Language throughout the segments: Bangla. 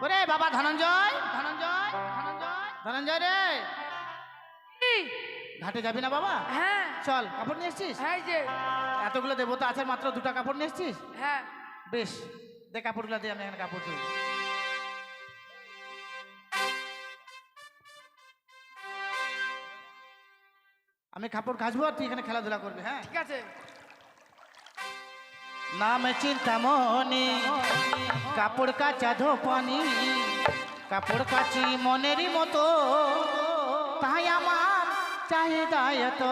ওরে বাবা ধনঞ্জয়, ধনঞ্জয়, ধনঞ্জয়, ধনঞ্জয় রে, ঘাটে যাবি না বাবা? হ্যাঁ চল, কাপড় নিয়ে এসছিস? হ্যাঁ যে এতগুলো দেবতা আছে, মাত্র 2টা কাপড় নিয়ে এসছিস? হ্যাঁ বেশ, দে কাপড়গুলো দিয়ে, আমি এখানে কাপড় দিই। আমি কাপড় কাচবো আর তুই এখানে খেলাধুলা করবি। হ্যাঁ ঠিক আছে। নাম চিন্তামণি, কাপড় কাচা ধোপানি, কাপড় কাচি মনেরই মতো, তাই আমার চাহিদা এত।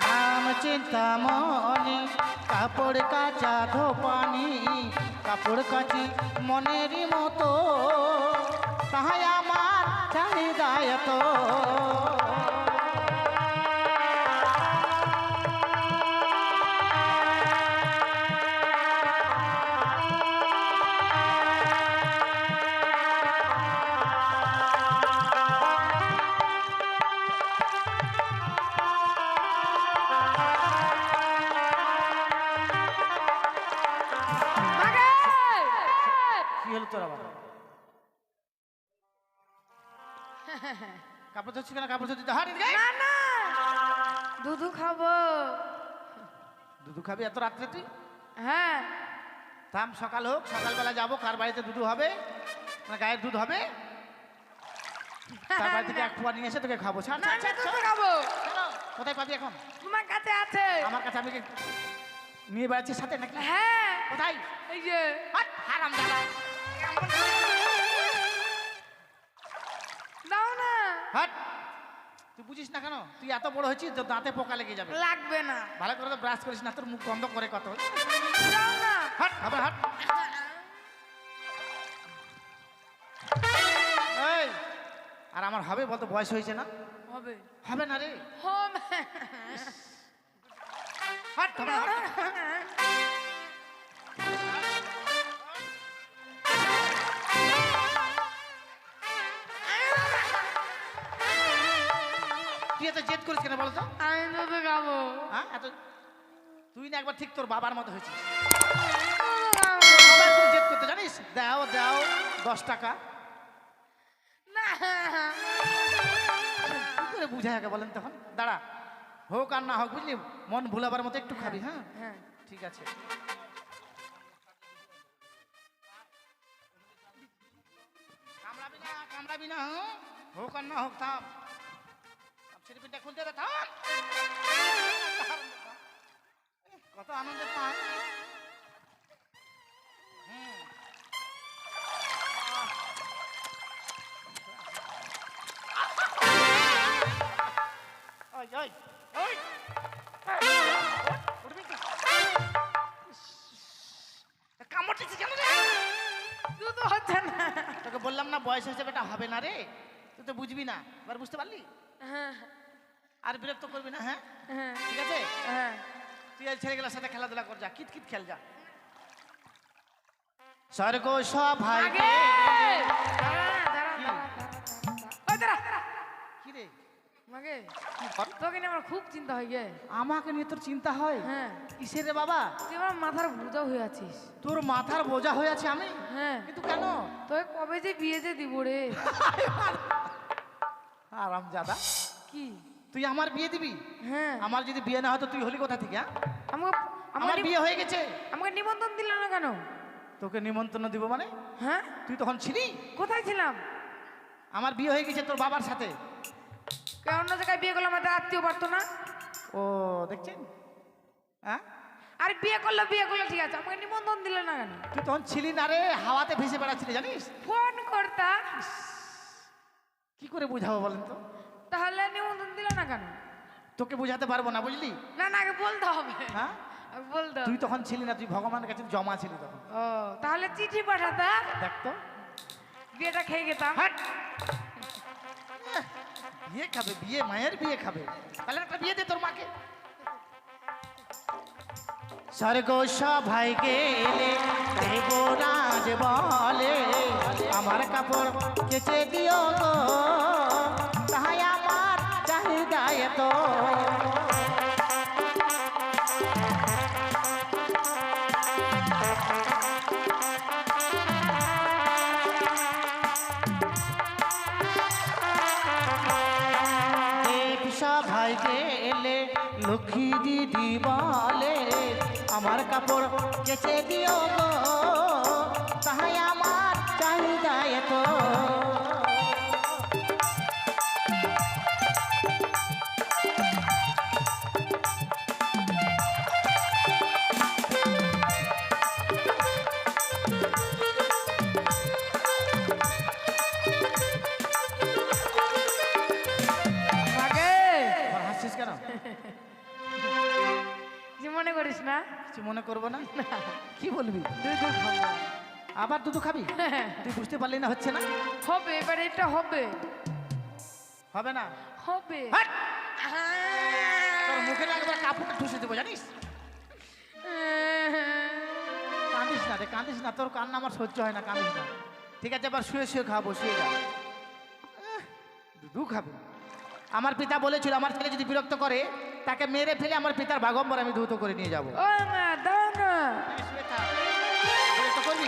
নাম চিন্তামণি, কাপড় কাচা ধোপানি, কাপড় কাচি মনেরই মতো, তাই আমার চাহিদা এত। কি হলো তোর আবার? কাপড় ধরছি কেন? কাপড় ধরছি তো হাট। না না দুধু খাবো। দুধু খাবি এত রাত্রে তুই? হ্যাঁ থাম, সকাল হোক, সকালবেলা যাবো, কার বাড়িতে দুধু হবে, মানে গায়ের দুধ হবে, তার বাড়ি থেকে 1 পোয়া নিয়ে এসে তোকে খাবো। ছাড়, না ছাড়, না ছাড়, দুধু ছাড়। খাবো। কোথায় পাবি এখন? তোমার কাছে আছে। আমার কাছে? আমি কি নিয়ে বেড়াচ্ছিস সাথে নাকি? হ্যাঁ কোথায়? এই যে হাট, হারামজাদা। দাও না। হাট, তুই বুঝিস না কেন? তুই এত বড় হয়েছিস, তোর দাঁতে পোকা লেগে যাবে। লাগবে না। ভালো করে তো ব্রাশ করিস না, তোর মুখ বন্ধ করে কত। দাও না। হাট, হবে হাট। এই, আর আমার হবে বলতো, বয়স হয়েছে না? হবে হবে না রে। হবে। হাট, হবে না, হাট। তুই এত জেদ করিস কেন বলতো? আমি দুধু খাবো। হ্যাঁ, এত তুই না একবার ঠিক তোর বাবার মতো হয়েছিস। দুধু খাবো। বাবার তুই জেদ করতে জানিস? দাও দাও 10 টাকা। না কি করে বুঝায় আগে বলেন তখন? দাঁড়া, হোক আর না হোক, বুঝলি, মন ভুলাবার মতো একটু খাবি। হ্যাঁ হ্যাঁ ঠিক আছে। কামড়াবি না, কামড়াবি না। হ্যাঁ? হোক আর না হোক, থাম। সিলিপিনটা খুলতে দে, থাম। কত আনন্দ পায়। ওই ওই ওই, উঠবি তো? কামড় দিচ্ছিস কেন রে? দুধু হচ্ছে না। তোকে বললাম না বয়স হয়েছে বেটা, হবে না রে। তুই তো বুঝবি না, এবার বুঝতে পারলি? হ্যাঁ আর বিরক্ত করবি না। হ্যাঁ হ্যাঁ ঠিক আছে। হ্যাঁ তুই আর ছেলেগুলোর সাথে খেলাধুলা কর, যা, কিতকিত খেল যা। স্বর্গ সভায় আগে কি রে? মাগে তোকে নিয়ে আমার খুব চিন্তা হয় গে। আমাকে নিয়ে তোর চিন্তা হয়? হ্যাঁ কিসের রে বাবা? তুই আমার মাথার বোঝা হয়ে আছিস। তোর মাথার বোঝা হয়ে আছে আমি? হ্যাঁ কিন্তু কেন? তোকে কবে যে বিয়ে যে দিব রে। আরামজাদা, কি তুই আমার বিয়ে দিবি? হ্যাঁ আমার যদি বিয়ে না হতো তুই হলি কোথা থেকে? হ্যাঁ, আমাকে আমার বিয়ে হয়ে গেছে। আমাকে নিমন্ত্রণ দিল না কেন? তোকে নিমন্ত্রণ দিব মানে? হ্যাঁ তুই তখন ছিলি? কোথায় ছিলাম? আমার বিয়ে হয়ে গেছে তোর বাবার সাথে। অন্য জায়গায় বিয়ে করলে আমাদের আত্মীয় পারতো না? ও দেখছেন? হ্যাঁ, আর বিয়ে করলে ঠিক আছে, আমাকে নিমন্ত্রণ দিল না কেন? তুই তখন ছিলি না রে, হাওয়াতে ভেসে বেড়াচ্ছিলি জানিস। ফোন করতাম। কি করে বুঝাবো বলেন তো? তাহলে নিমন্ত্রণ দিল না কেন? তোকে বুঝাতে পারবো না, বুঝলি? না না আগে বলতে হবে। হ্যাঁ, বলতে তুই হবে। তখন ছিলি না, তুই ভগবানের কাছে জমা ছিলি তখন। ও তাহলে চিঠি পাঠাতা, দেখ তো, বিয়েটা খেয়ে গেতাম। হাট। বিয়ে খাবে, বিয়ে, মায়ের বিয়ে খাবে। তাহলে একটা বিয়ে দে তোর মাকে। স্বর্গ সভায় গেলে দেবরাজ বলে আমার কাপড় কেচে দিও গো, তাহাই আমার চাহিদা এত। সভায় গেলে লক্ষ্মী দিদি বলে আমার কাপড় কেচে দিও গো, তাহাই আমার চাহিদা এত। হাসছিস কেন? যে মনে করিস না, কিছু মনে করবো না। কি বলবি? দুধ খাবো। আবার দুধ খাবি? তুই বুঝতে পারলি না হচ্ছে না? হবে, এবার এটা হবে। হবে না? হবে। হাট! তোর মুখে না একবার কাপড়টা ঠুসে দেবো জানিস? কাঁদিস না রে, কাঁদিস না, তোর কান্না আমার সহ্য হয় না, কাঁদিস না। ঠিক আছে, এবার শুয়ে শুয়ে খাবো, শুয়ে যা। দুধ খাবে? আমার পিতা বলেছিল আমার ছেলে যদি বিরক্ত করে তাকে মেরে ফেলে আমার পিতার বাগম্বর আমি ধৌত করে নিয়ে যাবো। ও মা, দাও না। বিরক্ত করবি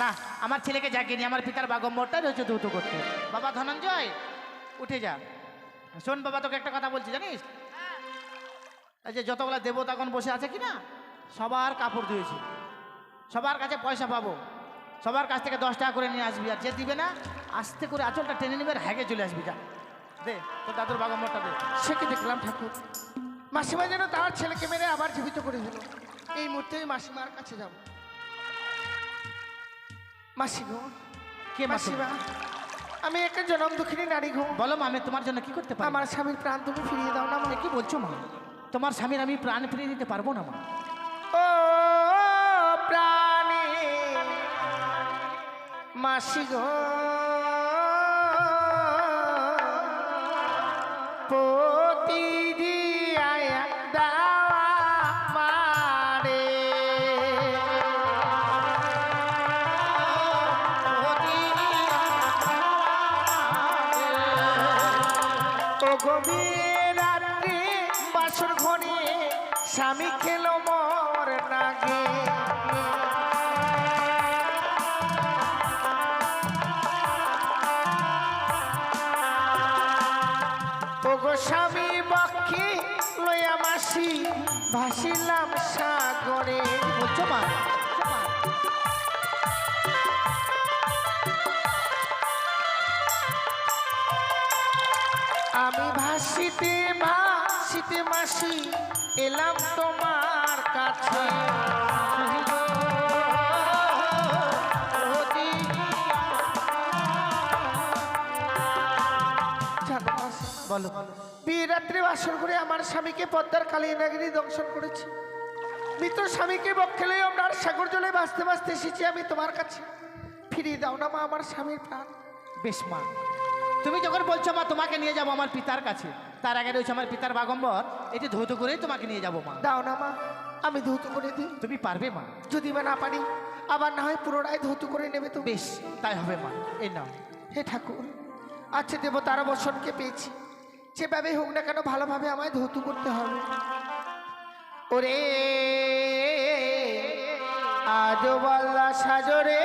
না, আমার ছেলেকে জাগিয়ে নিয়ে আমার পিতার বাগম্বরটাই রয়েছে ধৌত করতে। বাবা ধনঞ্জয় উঠে যা। শোন বাবা, তোকে একটা কথা বলছি জানিস, এই যে যতগুলা দেবতাগণ বসে আছে কি না, সবার কাপড় ধুয়েছি, সবার কাছে পয়সা পাবো, সবার কাছ থেকে 10 টাকা করে নিয়ে আসবি, আর যে দিবে না আস্তে করে আঁচলটা টেনে নেবে আর হ্যাগে চলে আসবি। যা দে তোর দাদুর বাগম্বরটা দে। সে কি দেখলাম ঠাকুর, মাসিমা যেন তার ছেলেকে মেরে আবার জীবিত করে দিল। এই মুহূর্তে আমি মাসিমার কাছে যাব। মাসি গো, কে মাসিমা, আমি একটা জনম দুঃখিনী নারী গো। বলো মা, আমি তোমার জন্য কি করতে পারি? আমার স্বামীর প্রাণ তুমি ফিরিয়ে দাও না মা। কি বলছো মা? তোমার স্বামীর আমি প্রাণ ফিরিয়ে দিতে পারবো না মা। ও প্রাণে মাসি গো, পতি আয়া দাওয়া মারে, ও গভীর রাত্রে বাসর ঘরে স্বামী খেলো মর নাগে। ওগো স্বামী বক্ষে লয়া মাসি ভাসিলাম সাগরে। বলছো মা? আমি ভাসিতে ভাসিতে মাসি এলাম তোমার কাছে। জানো মাসি, বলো। বিরাত্রে বাসর করে আমার স্বামীকে পদ্মার কালিয়াগিরি দংশন করেছি। মৃত স্বামীকে বক্ষে লয়ে আমরা সাগর জলে ভাসতে ভাসতে এসেছি আমি তোমার কাছে। ফিরিয়ে দাও না মা আমার স্বামীর প্রাণ। বেশ মা, তুমি যখন বলছো মা তোমাকে নিয়ে যাবো আমার পিতার কাছে, তার আগে রয়েছে আমার পিতার বাগম্বর, এটি ধৌত করেই তোমাকে নিয়ে যাবো মা। দাও না মা, আমি ধৌত করে দিই। তুমি পারবে মা? যদি বা না পারি আবার না হয় পুনরায় ধৌত করে নেবে তো। বেশ, তাই হবে মা। এই নাও। হে ঠাকুর, আচ্ছা দেবতার বসনকে পেয়েছি, যেভাবে হোক না কেন ভালোভাবে আমায় ধৌত করতে হবে। ওরে আজ বল্লা সাজরে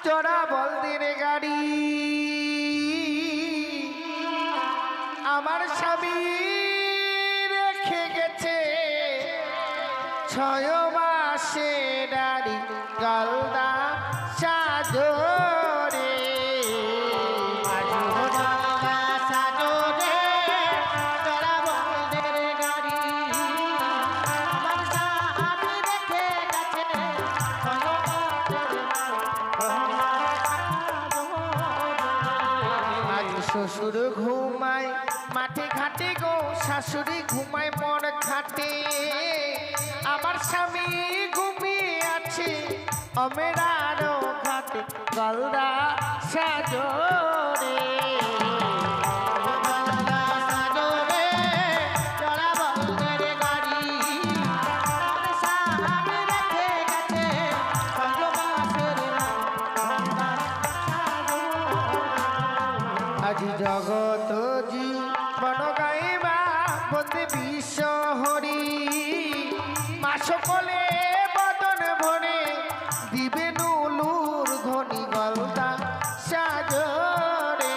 চড়া বলদের গাড়ি, আমার স্বামী রেখে গেছে 6 মাসে ডাড়ি গলদা সাজরে। শ্বশুর ঘুমায় মাঠে ঘাটে গো, শাশুড়ি ঘুমায় মর ঘাটে। আমার স্বামী ঘুমিয়ে আছে অমেরারও ঘাটে গলদা সাজরে। জগত জীবন গাইবা বন্দে বিশ্ব হরি মা সকলে বদন ভরে দিবে নুলুর ঘনি গলদা সাজরে।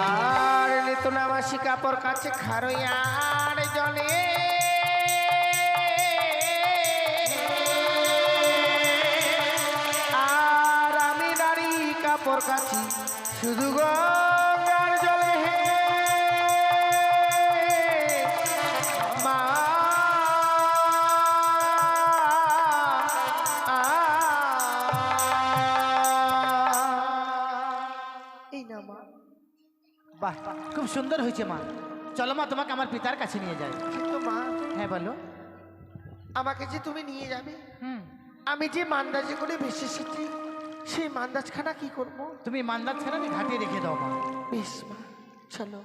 আর নেতনাবাসী কাপড় কাছে খারইয়ার জলে আর আমি নারী কাপড় কাছি শুধু গঙ্গার জলে হে মা এই না মা। বাহ, খুব সুন্দর হয়েছে মা। চলো মা, তোমাকে আমার পিতার কাছে নিয়ে যাই। কিন্তু মা, হ্যাঁ বলো। আমাকে যে তুমি নিয়ে যাবে, হুম, আমি যে মান্দাজে করে ভেসে এসেছি সেই মান্দাজখানা কি করব? তুমি মান্দার ছেড়ে ঘাটে রেখে দাও মা। বেশ মা, চলো।